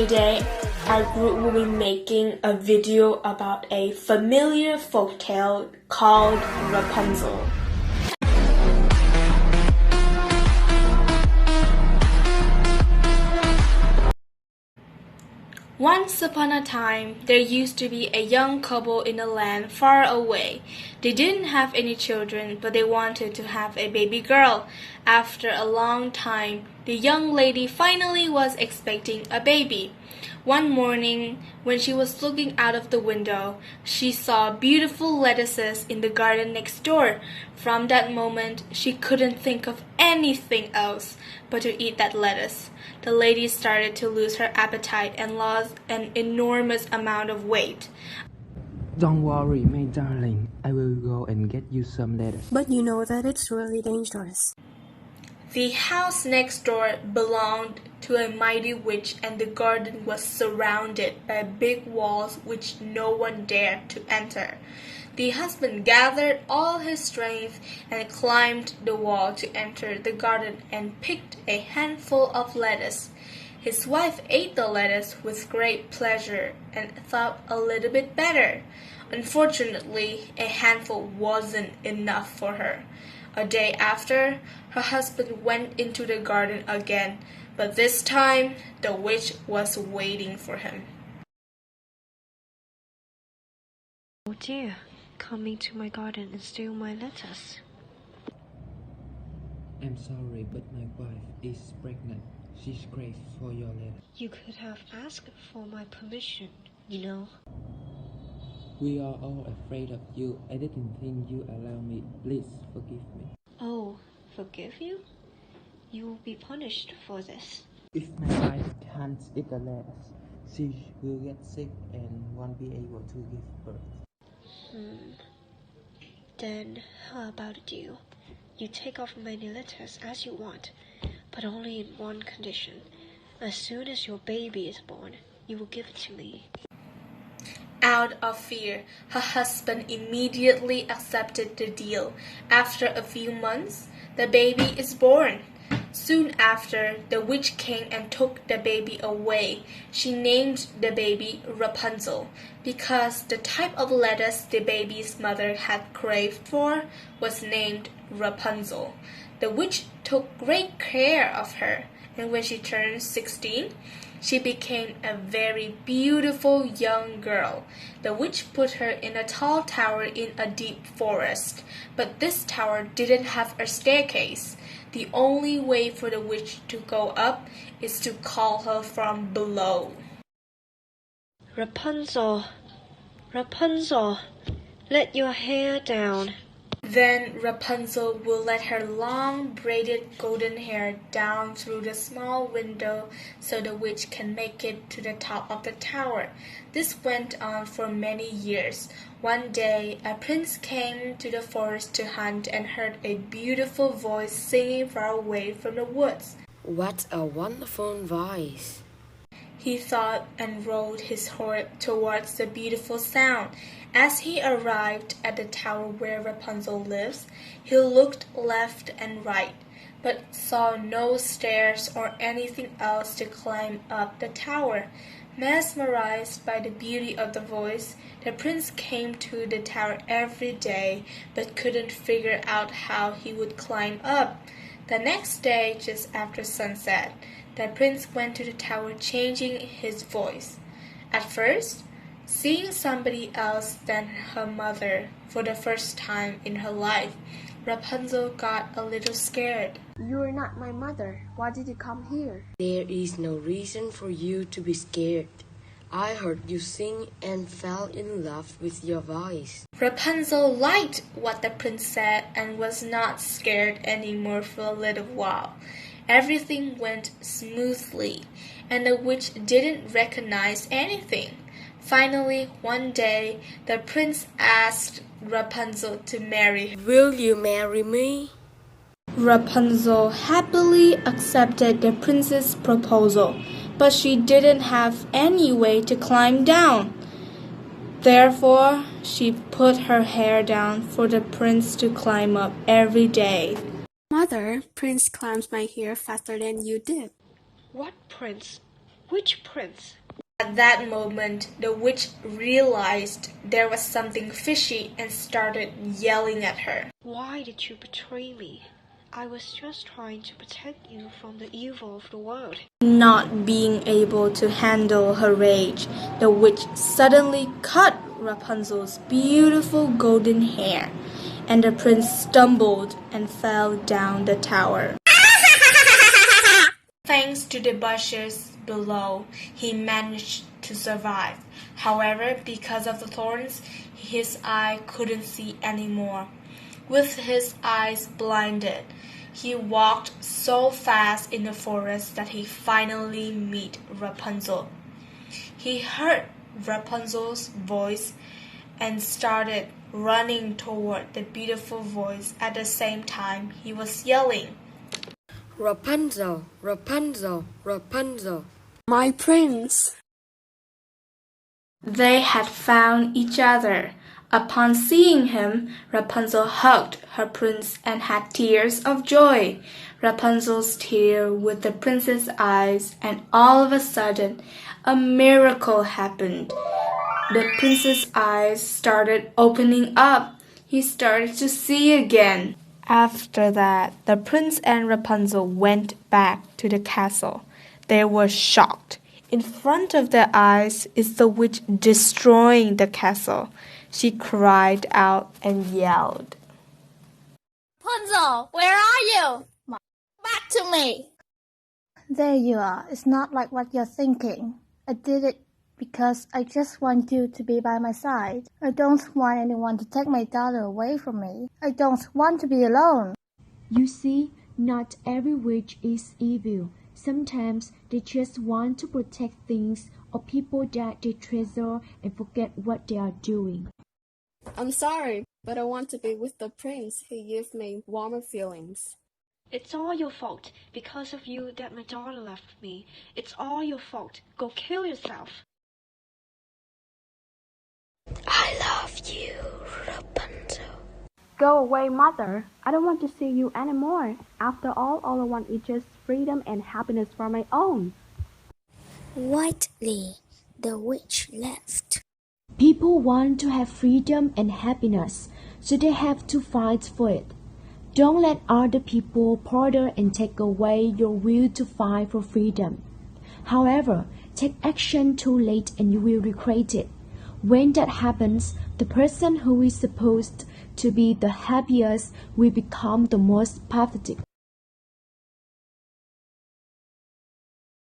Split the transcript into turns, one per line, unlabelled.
Today, our group will be making a video about a familiar folktale called Rapunzel. Once upon a time, there used to be a young couple in a land far away. They didn't have any children, but they wanted to have a baby girl. After a long time, the young lady finally was expecting a baby. One morning, when she was looking out of the window, she saw beautiful lettuces in the garden next door. From that moment, she couldn't think of anything else but to eat that lettuce. The lady started to lose her appetite and lost an enormous amount of weight.
Don't worry, my darling. I will go and get you some lettuce.
But you know that it's really dangerous.
The house next door belonged to a mighty witch, and the garden was surrounded by big walls which no one dared to enter. The husband gathered all his strength and climbed the wall to enter the garden and picked a handful of lettuce. His wife ate the lettuce with great pleasure and thought a little bit better. Unfortunately, a handful wasn't enough for her. A day after, her husband went into the garden again, but this time the witch was waiting for him.
Oh dear, coming to my garden and steal my lettuce.
I'm sorry, but my wife is pregnant. She's craved for your lettuce.
You could have asked for my permission, you know.
We are all afraid of you. I didn't think you allow me. Please forgive me.
Oh, forgive you? You will be punished for this.
If my wife can't eat the lettuce, she will get sick and won't be able to give birth.
Then how about a deal? You take off many lettuce as you want, but only in one condition. As soon as your baby is born, you will give it to me.
Out of fear, her husband immediately accepted the deal. After a few months, the baby is born. Soon after, the witch came and took the baby away. She named the baby Rapunzel because the type of lettuce the baby's mother had craved for was named Rapunzel. The witch took great care of her, and when she turned 16, she became a very beautiful young girl. The witch put her in a tall tower in a deep forest, but this tower didn't have a staircase. The only way for the witch to go up is to call her from below.
Rapunzel, Rapunzel, let your hair down.
Then Rapunzel will let her long braided golden hair down through the small window so the witch can make it to the top of the tower. This went on for many years. One day, a prince came to the forest to hunt and heard a beautiful voice singing far away from the woods.
What a wonderful voice!
He thought and rode his horse towards the beautiful sound. As he arrived at the tower where Rapunzel lives, he looked left and right, but saw no stairs or anything else to climb up the tower. Mesmerized by the beauty of the voice, the prince came to the tower every day, but couldn't figure out how he would climb up. The next day, just after sunset, the prince went to the tower changing his voice. At first, seeing somebody else than her mother for the first time in her life, Rapunzel got a little scared.
You're not my mother. Why did you come here?
There is no reason for you to be scared. I heard you sing and fell in love with your voice.
Rapunzel liked what the prince said and was not scared anymore for a little while. Everything went smoothly, and the witch didn't recognize anything. Finally, one day, the prince asked Rapunzel to marry him.
Will you marry me?
Rapunzel happily accepted the prince's proposal, but she didn't have any way to climb down. Therefore, she put her hair down for the prince to climb up every day.
Mother, Prince climbs my hair faster than you did.
What prince? Which prince?
At that moment, the witch realized there was something fishy and started yelling at her.
Why did you betray me? I was just trying to protect you from the evil of the world.
Not being able to handle her rage, the witch suddenly cut Rapunzel's beautiful golden hair, and the prince stumbled and fell down the tower. Thanks to the bushes below, he managed to survive. However, because of the thorns, his eye couldn't see anymore. With his eyes blinded, he walked so fast in the forest that he finally met Rapunzel. He heard Rapunzel's voice and started running toward the beautiful voice. At the same time, he was yelling,
Rapunzel, Rapunzel, Rapunzel.
My prince!
They had found each other. Upon seeing him, Rapunzel hugged her prince and had tears of joy. Rapunzel's tear with the prince's eyes, and all of a sudden, a miracle happened. The prince's eyes started opening up. He started to see again. After that, the prince and Rapunzel went back to the castle. They were shocked. In front of their eyes is the witch destroying the castle. She cried out and yelled,
Rapunzel, where are you? Back to me!
There you are. It's not like what you're thinking. I did it because I just want you to be by my side. I don't want anyone to take my daughter away from me. I don't want to be alone.
You see, not every witch is evil. Sometimes they just want to protect things or people that they treasure and forget what they are doing.
I'm sorry, but I want to be with the prince. He gives me warmer feelings.
It's all your fault. Because of you that my daughter left me. It's all your fault. Go kill yourself.
I love you, Rapunzel.
Go away, mother. I don't want to see you anymore. After all I want is just freedom and happiness for my own.
Whitely, the witch left.
People want to have freedom and happiness, so they have to fight for it. Don't let other people bother and take away your will to fight for freedom. However, take action too late and you will regret it. When that happens, the person who is supposed to be the happiest will become the most pathetic.